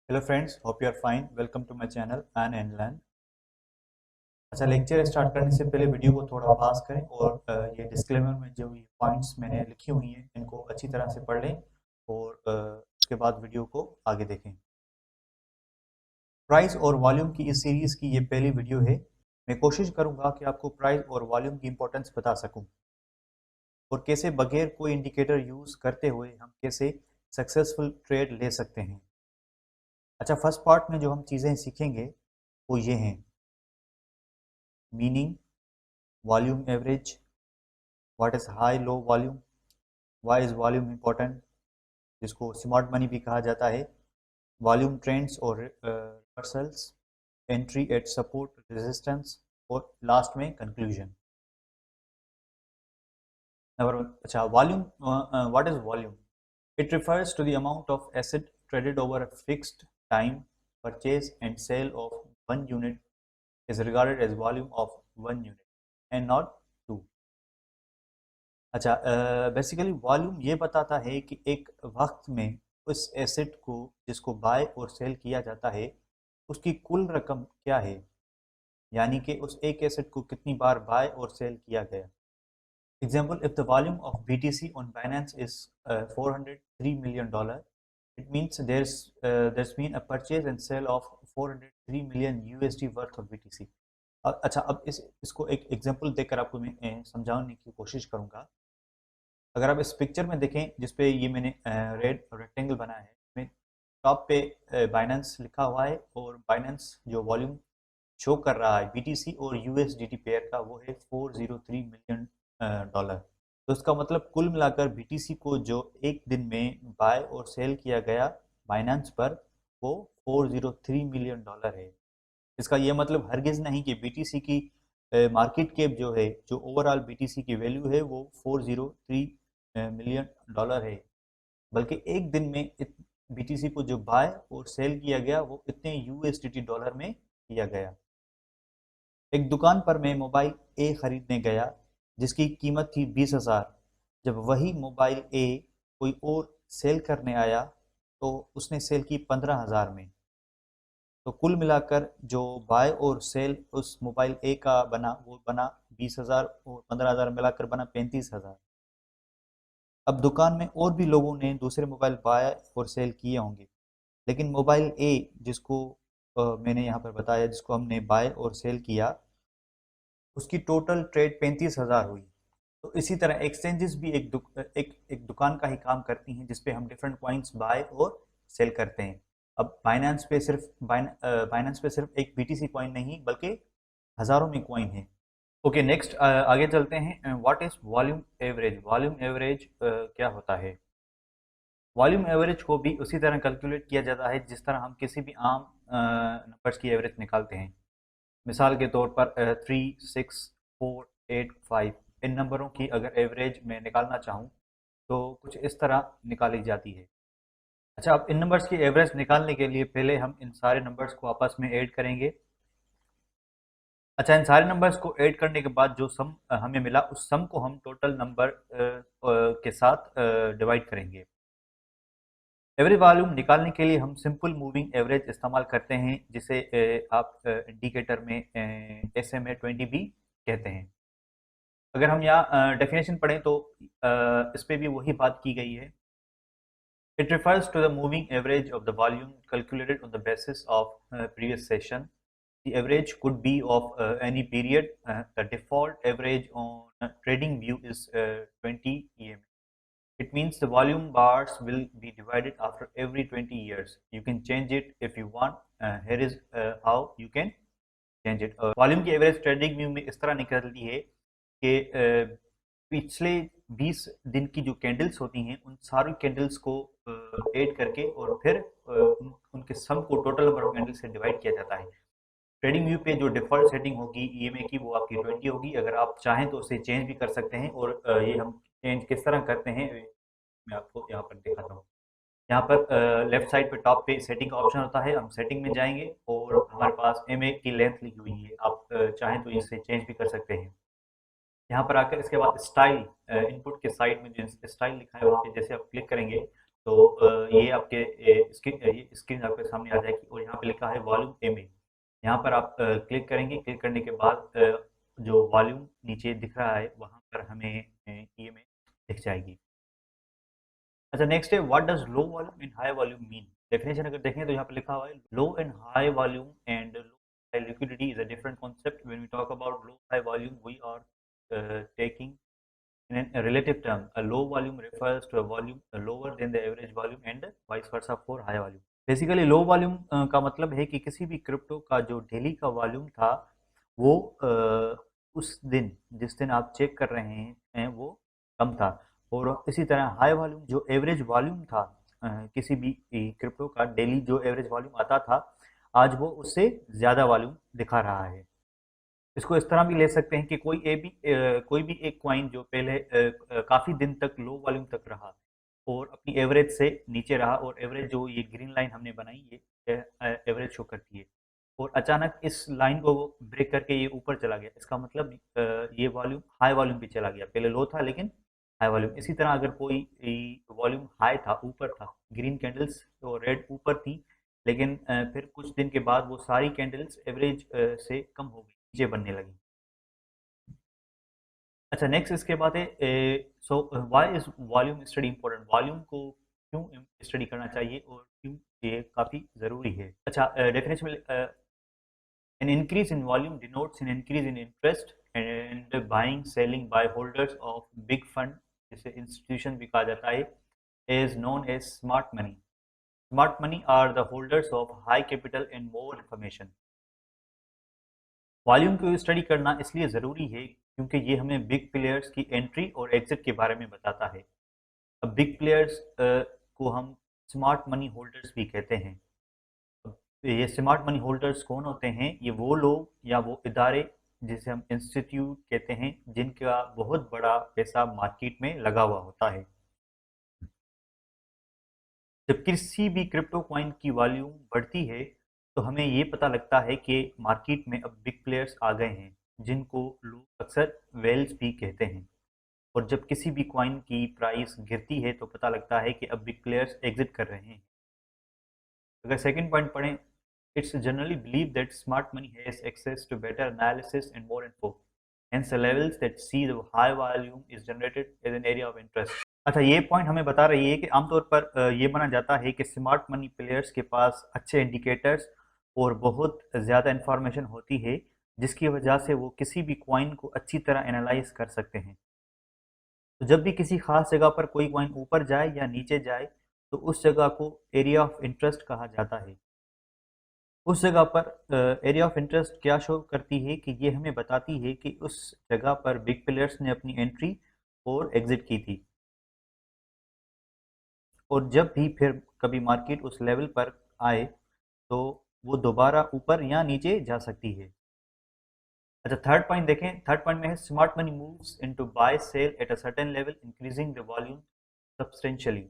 Hello friends, hope you are fine. Welcome to my channel earn and learn. अच्छा, lecture start करने से पहले video को थोड़ा पास करें और ये डिस्क्लेमर में जो ये पॉइंट्स मैंने लिखी हुई हैं इनको अच्छी तरह से पढ़ लें और उसके बाद वीडियो को आगे देखें। प्राइस और वॉल्यूम की इस सीरीज़ की ये पहली वीडियो है। मैं कोशिश करूंगा कि आपको प्राइस और वॉल्यूम की इंपॉर्टेंस बता सकूं और कैसे बगैर कोई इंडिकेटर यूज़ करते हुए हम कैसे सक्सेसफुल ट्रेड ले सकते हैं। अच्छा, फर्स्ट पार्ट में जो हम चीज़ें सीखेंगे वो ये हैं: meaning, volume average, what is high low volume, why is volume important, जिसको स्मार्ट मनी भी कहा जाता है, वॉल्यूम ट्रेंड्स और reversals, entry eight support resistance और लास्ट में कंक्लूजन। नंबर वन, अच्छा volume, what is volume? It refers to the amount of asset traded over a fixed time. Purchase and sale of one unit is regarded as volume of one unit and not two. अच्छा, basically volume ये बताता है कि एक वक्त में उस asset को जिसको बाय और सेल किया जाता है उसकी कुल रकम क्या है, यानी कि उस एक एसेट को कितनी बार बाय और सेल किया गया। Example, if the volume of BTC on Binance is $403 million, it means there's been a purchase and sale of 403 million USD worth of BTC। अच्छा, अब इसको एक एग्जांपल देकर आपको मैं समझाने की कोशिश करूंगा। अगर आप इस पिक्चर में देखें जिसपे ये मैंने रेड रेक्टेंगल बनाया है, इसमें टॉप पे बाइनेंस लिखा हुआ है और बाइनेंस जो वॉल्यूम शो कर रहा है BTC और USDT पेयर का वो है $403 million। तो इसका मतलब कुल मिलाकर BTC को जो एक दिन में बाय और सेल किया गया बाइनेंस पर वो $403 million है। इसका ये मतलब हरगिज नहीं कि BTC की मार्केट कैप जो है, जो ओवरऑल BTC की वैल्यू है वो $403 million है, बल्कि एक दिन में BTC को जो बाय और सेल किया गया वो इतने USDT में किया गया। एक दुकान पर मैं मोबाइल ए खरीदने गया जिसकी कीमत थी 20,000। जब वही मोबाइल ए कोई और सेल करने आया तो उसने सेल की 15,000 में। तो कुल मिलाकर जो बाय और सेल उस मोबाइल ए का बना वो बना 20,000 और 15,000 मिलाकर बना 35,000। अब दुकान में और भी लोगों ने दूसरे मोबाइल बाय और सेल किए होंगे, लेकिन मोबाइल ए जिसको मैंने यहाँ पर बताया, जिसको हमने बाय और सेल किया, उसकी टोटल ट्रेड 35,000 हुई। तो इसी तरह एक्सचेंजेस भी एक दुकान का ही काम करती हैं जिसपे हम डिफरेंट कॉइन्स बाय और सेल करते हैं। अब बाइनेंस पे सिर्फ एक BTC कॉइन नहीं बल्कि हज़ारों में कॉइन है। ओके, नेक्स्ट आगे चलते हैं। What is volume average? Volume average क्या होता है? वॉल्यूम एवरेज को भी उसी तरह कैलकुलेट किया जाता है जिस तरह हम किसी भी आम नंबर्स की एवरेज निकालते हैं। मिसाल के तौर पर 3, 6, 4, 8, 5 इन नंबरों की अगर एवरेज मैं निकालना चाहूँ तो कुछ इस तरह निकाली जाती है। अच्छा, अब इन नंबर्स की एवरेज निकालने के लिए पहले हम इन सारे नंबर्स को आपस में ऐड करेंगे। अच्छा, इन सारे नंबर्स को ऐड करने के बाद जो सम हमें मिला उस सम को हम टोटल नंबर के साथ डिवाइड करेंगे। एवरेज वॉल्यूम निकालने के लिए हम सिंपल मूविंग एवरेज इस्तेमाल करते हैं जिसे आप इंडिकेटर में SMA20 भी कहते हैं। अगर हम यहाँ डेफिनेशन पढ़ें तो इस पे भी वही बात की गई है। It refers to the moving average of the volume calculated on the basis of previous session. The average could be of any period. The default average on trading view is 20 EMA. It means the volume bars will be divided after every 20 years. You can change it if you want. Here is how you can change it. Volume की average trading view में इस तरह निकलती है कि पिछले 20 दिन की जो कैंडल्स होती हैं उन सारी कैंडल्स को ऐड करके और फिर उनके सम को टोटल नंबर ऑफ कैंडल्स से डिवाइड किया जाता है। ट्रेडिंग व्यू पे जो डिफॉल्ट सेटिंग होगी EMA की वो आपकी 20 होगी। अगर आप चाहें तो उसे चेंज भी कर सकते हैं और ये हम चेंज किस तरह करते हैं मैं आपको यहाँ पर दिखाता हूँ। यहाँ पर लेफ्ट साइड पे टॉप पे सेटिंग का ऑप्शन होता है। हम सेटिंग में जाएंगे और हमारे पास MA की लेंथ लिखी हुई है। आप चाहें तो इसे चेंज भी कर सकते हैं। यहाँ पर आकर इसके बाद स्टाइल, इनपुट के साइड में जो स्टाइल लिखा है वहाँ पे जैसे आप क्लिक करेंगे तो ये आपके ये स्क्रीन आपके सामने आ जाएगी और यहाँ पे लिखा है वॉल्यूम एमए। यहाँ पर आप क्लिक करेंगे, क्लिक करने के बाद जो वॉल्यूम नीचे दिख रहा है वहाँ पर हमें ईएमए दिख जाएगी। अच्छा, नेक्स्ट है what does low volume and high volume mean. Definition अगर देखें तो यहाँ पे लिखा हुआ है low and high volume and low high liquidity is a different concept. When we talk about low high volume we are taking in a relative term, a low volume refers to a volume lower than the average volume and vice versa for high volume. Basically low volume का मतलब है कि किसी भी crypto का जो daily का volume था वो उस दिन जिस दिन आप चेक कर रहे हैं वो कम था, और इसी तरह हाई वॉल्यूम जो एवरेज वॉल्यूम था किसी भी क्रिप्टो का डेली जो एवरेज वॉल्यूम आता था आज वो उससे ज़्यादा वॉल्यूम दिखा रहा है। इसको इस तरह भी ले सकते हैं कि कोई भी एक कॉइन जो पहले काफ़ी दिन तक लो वॉल्यूम तक रहा और अपनी एवरेज से नीचे रहा, और एवरेज जो ये ग्रीन लाइन हमने बनाई ये एवरेज शो करती है, और अचानक इस लाइन को ब्रेक करके ये ऊपर चला गया, इसका मतलब ये वॉल्यूम हाई वॉल्यूम पे चला गया, पहले लो था लेकिन हाई वॉल्यूम। इसी तरह अगर कोई वॉल्यूम हाई था, ऊपर था, ग्रीन कैंडल्स तो रेड ऊपर थी, लेकिन फिर कुछ दिन के बाद वो सारी कैंडल्स एवरेज से कम हो गई, नीचे बनने लगी। अच्छा, नेक्स्ट इसके बाद है so why is volume study important. Volume को क्यों स्टडी करना चाहिए और क्यों ये काफ़ी ज़रूरी है। अच्छा, डेफिनेशन में an increase in volume denotes an increase in interest and buying selling by holders of big fund, जिसे इंस्टीट्यूशन भी कहा जाता है, is known as smart money. Smart money are the holders of high capital and more information. Volume को study करना इसलिए ज़रूरी है क्योंकि ये हमें बिग प्लेयर्स की एंट्री और एग्जिट के बारे में बताता है। अब बिग प्लेयर्स को हम स्मार्ट मनी होल्डर्स भी कहते हैं। अब ये स्मार्ट मनी होल्डर्स कौन होते हैं? ये वो लोग या वो इदारे जिसे हम इंस्टीट्यूट कहते हैं जिनका बहुत बड़ा पैसा मार्केट में लगा हुआ होता है। जब किसी भी क्रिप्टो कॉइन की वॉल्यूम बढ़ती है तो हमें ये पता लगता है कि मार्केट में अब बिग प्लेयर्स आ गए हैं जिनको लोग अक्सर वेल्स भी कहते हैं, और जब किसी भी कॉइन की प्राइस गिरती है तो पता लगता है कि अब बिग प्लेयर्स एग्जिट कर रहे हैं। अगर सेकंड पॉइंट पढ़ें, it's generally believe that smart money has access to better analysis and more info, hence the levels that see the high volume is generated as an area of interest. अच्छा, ये point हमें बता रही है कि आमतौर पर ये माना जाता है कि स्मार्ट मनी प्लेयर्स के पास अच्छे इंडिकेटर्स और बहुत ज़्यादा इंफॉर्मेशन होती है जिसकी वजह से वो किसी भी कॉइन को अच्छी तरह एनालाइज कर सकते हैं। तो जब भी किसी खास जगह पर कोई कॉइन ऊपर जाए या नीचे जाए तो उस जगह को एरिया ऑफ इंटरेस्ट कहा जाता है। उस जगह पर एरिया ऑफ इंटरेस्ट क्या शो करती है कि ये हमें बताती है कि उस जगह पर बिग प्लेयर्स ने अपनी एंट्री और एग्जिट की थी, और जब भी फिर कभी मार्केट उस लेवल पर आए तो वो दोबारा ऊपर या नीचे जा सकती है। अच्छा, थर्ड पॉइंट देखें, थर्ड पॉइंट में है smart money moves into buy sell at a certain level increasing the volume substantially.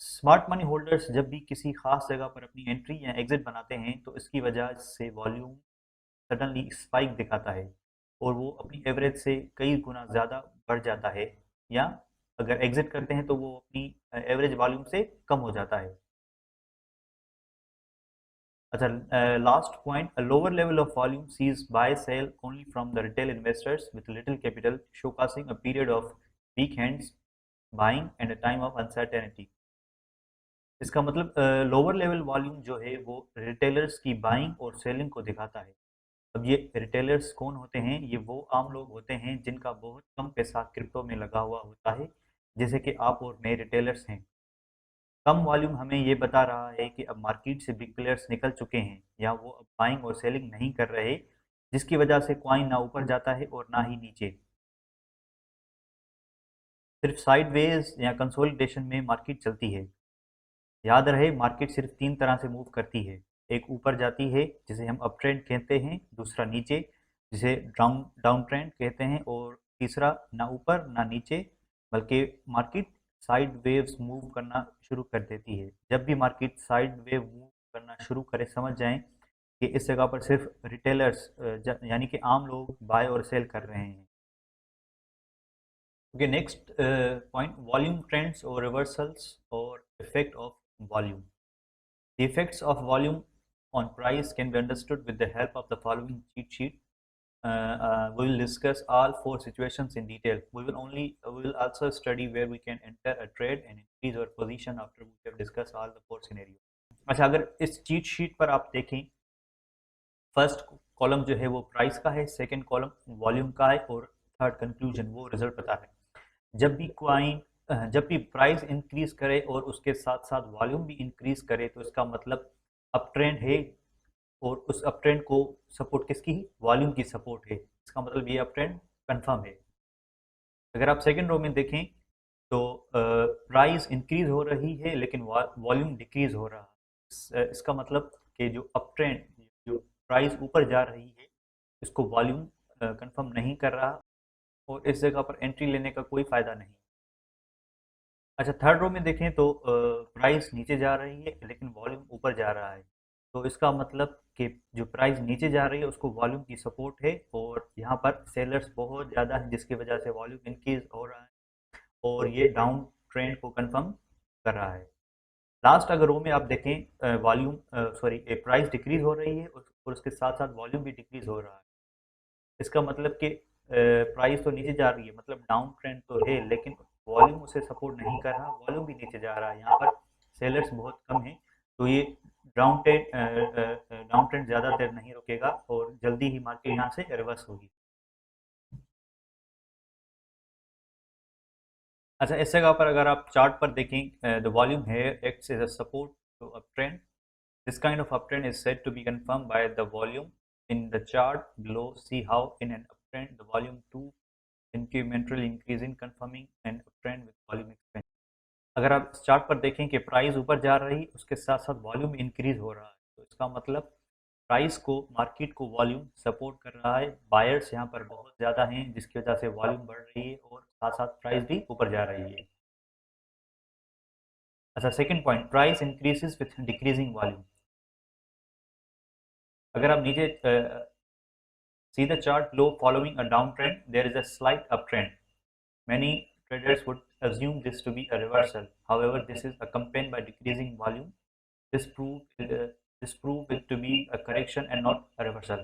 Smart money holders जब भी किसी खास जगह पर अपनी एंट्री या एग्जिट बनाते हैं तो इसकी वजह से वॉल्यूम सडनली स्पाइक दिखाता है और वो अपनी एवरेज से कई गुना ज़्यादा बढ़ जाता है, या अगर एग्जिट करते हैं तो वो अपनी एवरेज वॉल्यूम से कम हो जाता है। अच्छा, last point, lower level of volume sees buy sell only from the retail investors with little capital showcasing a period of weak hands buying and a time of uncertainty. इसका मतलब lower level volume जो है वो retailers की buying और selling को दिखाता है। अब ये रिटेलर्स कौन होते हैं? ये वो आम लोग होते हैं जिनका बहुत कम पैसा क्रिप्टो में लगा हुआ होता है, जैसे कि आप और मैं रिटेलर्स हैं। कम वॉल्यूम हमें ये बता रहा है कि अब मार्केट से बिग प्लेयर्स निकल चुके हैं या वो अब बाइंग और सेलिंग नहीं कर रहे, जिसकी वजह से कॉइन ना ऊपर जाता है और ना ही नीचे। सिर्फ साइडवेज या कंसोलिडेशन में मार्केट चलती है। याद रहे, मार्केट सिर्फ तीन तरह से मूव करती है। एक ऊपर जाती है जिसे हम अप ट्रेंड कहते हैं, दूसरा नीचे जिसे डाउन डाउन ट्रेंड कहते हैं, और तीसरा ना ऊपर ना नीचे बल्कि मार्केट साइड वेव्स मूव करना शुरू कर देती है। जब भी मार्केट साइड वेव मूव करना शुरू करे समझ जाएं कि इस जगह पर सिर्फ रिटेलर्स यानी कि आम लोग बाय और सेल कर रहे हैं। Okay, next point, volume trends or reversals or effect of volume. The effects of volume on price can be understood with the help of the following cheat sheet. We will discuss all four situations in detail. We will also study where we can enter a trade and increase our position after we have discussed all the four scenarios. अच्छा, अगर इस cheat sheet पर आप देखें, first column जो है वो price का है, सेकंड कॉलम वॉल्यूम का है और थर्ड कंक्लूजन वो रिजल्ट बता रहे हैं। जब भी प्राइस इंक्रीज करे और उसके साथ साथ वॉल्यूम भी इंक्रीज करे तो इसका मतलब अप ट्रेंड है और उस अप ट्रेंड को सपोर्ट किसकी ही, वॉल्यूम की सपोर्ट है। इसका मतलब ये अप ट्रेंड कंफर्म है। अगर आप सेकंड रो में देखें तो प्राइस इंक्रीज हो रही है लेकिन वॉल्यूम डिक्रीज हो रहा है। इसका मतलब कि जो अप ट्रेंड, जो प्राइस ऊपर जा रही है, इसको वॉल्यूम कंफर्म नहीं कर रहा और इस जगह पर एंट्री लेने का कोई फ़ायदा नहीं। अच्छा, थर्ड रो में देखें तो प्राइस नीचे जा रही है लेकिन वॉल्यूम ऊपर जा रहा है, तो इसका मतलब कि जो प्राइस नीचे जा रही है उसको वॉल्यूम की सपोर्ट है और यहाँ पर सेलर्स बहुत ज़्यादा है जिसकी वजह से वॉल्यूम इंक्रीज हो रहा है और ये डाउन ट्रेंड को कंफर्म कर रहा है। लास्ट अगर रो में आप देखें, वॉल्यूम सॉरी प्राइस डिक्रीज हो रही है और उसके साथ साथ वॉल्यूम भी डिक्रीज हो रहा है। इसका मतलब कि प्राइस तो नीचे जा रही है, मतलब डाउन ट्रेंड तो है लेकिन वॉल्यूम उसे सपोर्ट नहीं कर रहा, वॉल्यूम भी नीचे जा रहा है। यहाँ पर सेलर्स बहुत कम हैं, तो ये डाउन ट्रेंड ज़्यादा देर नहीं रुकेगा और जल्दी ही मार्केट यहाँ से रिवर्स होगी। अच्छा, इस जगह पर अगर आप चार्ट पर देखें, द वॉल्यूम है acts as a support to up trend. This kind of uptrend is said to be confirmed by the volume. In the chart below, see how in an uptrend the volume 2 incrementally increasing, confirming an uptrend with volume expansion. अगर आप इस chart पर देखें कि price ऊपर जा रही, उसके साथ साथ वॉल्यूम इंक्रीज हो रहा है, तो इसका मतलब प्राइस को, मार्केट को वॉल्यूम सपोर्ट कर रहा है। बायर्स यहाँ पर बहुत ज़्यादा हैं जिसकी वजह से वॉल्यूम बढ़ रही है और साथ साथ प्राइस भी ऊपर जा रही है। अच्छा, second point, price increases with decreasing volume. अगर आप नीचे see the chart below, following a downtrend, there is a slight uptrend. Many traders would assume this to be a reversal. However, this is accompanied by decreasing volume. This proved it to be a correction and not a reversal.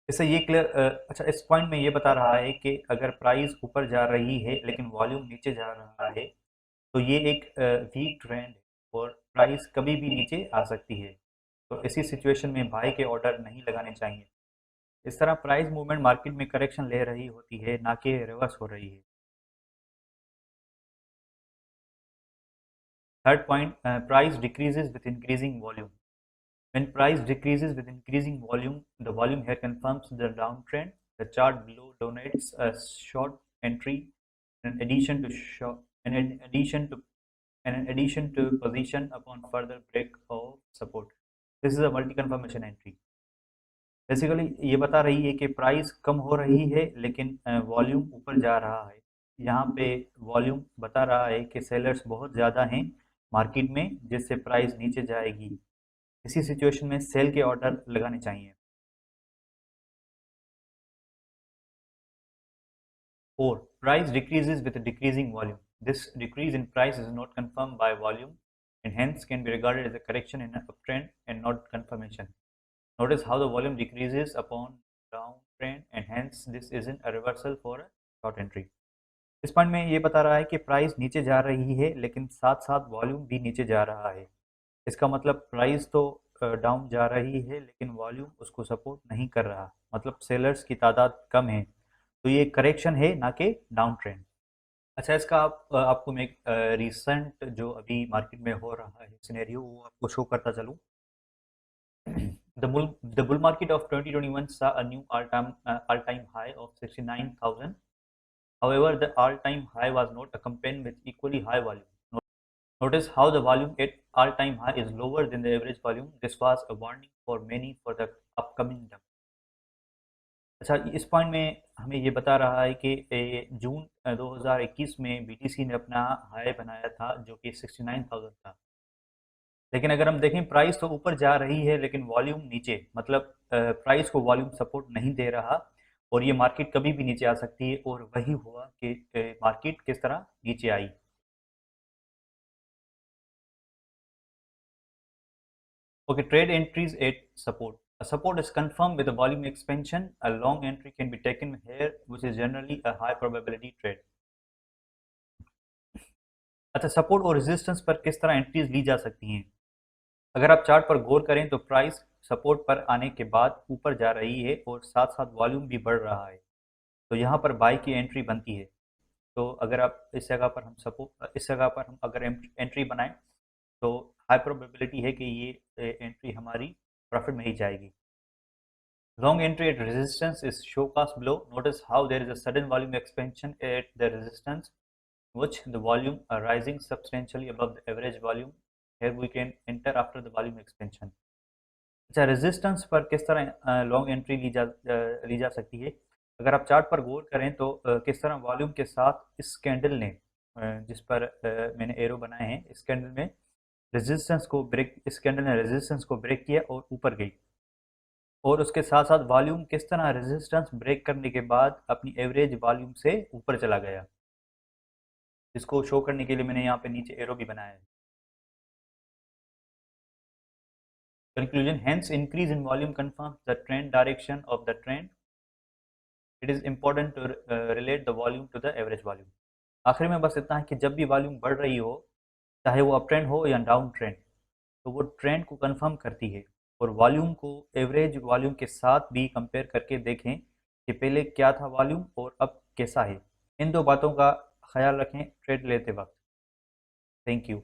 इससे ये clear, अच्छा, इस point में ये बता रहा है कि अगर प्राइस ऊपर जा रही है लेकिन वॉल्यूम नीचे जा रहा है तो ये एक वीक ट्रेंड है और प्राइस कभी भी नीचे आ सकती है। तो इसी सिचुएशन में बाय के ऑर्डर नहीं लगाने चाहिए। इस तरह प्राइस मूवमेंट मार्केट में करेक्शन ले रही होती है, ना कि रिवर्स हो रही है। Third point, price decreases with increasing volume. When price decreases with increasing volume, the volume here confirms the down trend. The chart below denotes a short entry in addition to short in addition to and in addition to position upon further break of support. This is a multi confirmation entry. Basically ये बता रही है कि price कम हो रही है लेकिन volume ऊपर जा रहा है। यहाँ पे वॉल्यूम बता रहा है कि सेलर्स बहुत ज़्यादा हैं मार्केट में जिससे प्राइस नीचे जाएगी। इसी सिचुएशन में सेल के ऑर्डर लगाने चाहिए। और price decreases with decreasing volume. This decrease in price is not confirm by volume and hence can be regarded as a correction in an uptrend and not confirmation. Notice how the volume decreases upon downtrend and hence this isn't a reversal for a short entry. इस point में ये बता रहा है कि price नीचे जा रही है लेकिन साथ साथ वॉल्यूम भी नीचे जा रहा है। इसका मतलब प्राइस तो डाउन जा रही है लेकिन वॉल्यूम उसको सपोर्ट नहीं कर रहा, मतलब सेलर्स की तादाद कम है, तो ये करेक्शन है ना कि डाउन ट्रेंड। अच्छा, इसका आपको मैं रिसेंट जो अभी मार्केट में हो रहा है सिनेरियो वो आपको शो करता चलूँ। The bull market of 2021 saw a new all-time high of 69,000. However, the all-time high was not accompanied with equally high volume. Notice how the volume at all-time high is lower than the average volume. This was a warning for many for the upcoming dump. अच्छा, इस point में हमें ये बता रहा है कि जून 2021 में बीटीसी ने अपना हाई बनाया था जो कि 69,000 था। लेकिन अगर हम देखें प्राइस तो ऊपर जा रही है लेकिन वॉल्यूम नीचे, मतलब प्राइस को वॉल्यूम सपोर्ट नहीं दे रहा और ये मार्केट कभी भी नीचे आ सकती है, और वही हुआ कि मार्केट किस तरह नीचे आई। Okay, trade entries at support. A support is confirmed with a volume expansion. A long entry can be taken here, which is generally a high probability trade. अच्छा, सपोर्ट और रेजिस्टेंस पर किस तरह एंट्रीज ली जा सकती हैं? अगर आप चार्ट पर गौर करें तो प्राइस सपोर्ट पर आने के बाद ऊपर जा रही है और साथ साथ वॉल्यूम भी बढ़ रहा है, तो यहाँ पर बाई की एंट्री बनती है। तो अगर आप इस जगह पर हम अगर एंट्री बनाएं तो हाई प्रोबेबिलिटी है कि ये एंट्री हमारी प्रॉफिट में ही जाएगी। Long entry at resistance is showcased below. Notice how there is a sudden volume expansion at the resistance, which the volume are rising substantially above the average volume. Here we can enter after the volume expansion. अच्छा, resistance पर किस तरह long entry ली जा सकती है? अगर आप chart पर गौर करें तो किस तरह वॉल्यूम के साथ इस कैंडल ने जिस पर मैंने एरो बनाए हैं, इस कैंडल में इस कैंडल ने रेजिस्टेंस को ब्रेक किया और ऊपर गई, और उसके साथ साथ वॉल्यूम किस तरह रेजिस्टेंस ब्रेक करने के बाद अपनी एवरेज वॉल्यूम से ऊपर चला गया, जिसको शो करने के लिए मैंने यहाँ पे नीचे एरो भी बनाया है। Conclusion, hence increase in volume confirm the trend direction of the trend. It is important to relate the volume to the average volume. आखिर में बस इतना है कि जब भी वॉल्यूम बढ़ रही हो, चाहे वो अप ट्रेंड हो या डाउन ट्रेंड, तो वो ट्रेंड को कंफर्म करती है, और वॉल्यूम को एवरेज वॉल्यूम के साथ भी कंपेयर करके देखें कि पहले क्या था वॉल्यूम और अब कैसा है। इन दो बातों का ख्याल रखें ट्रेड लेते वक्त। Thank you.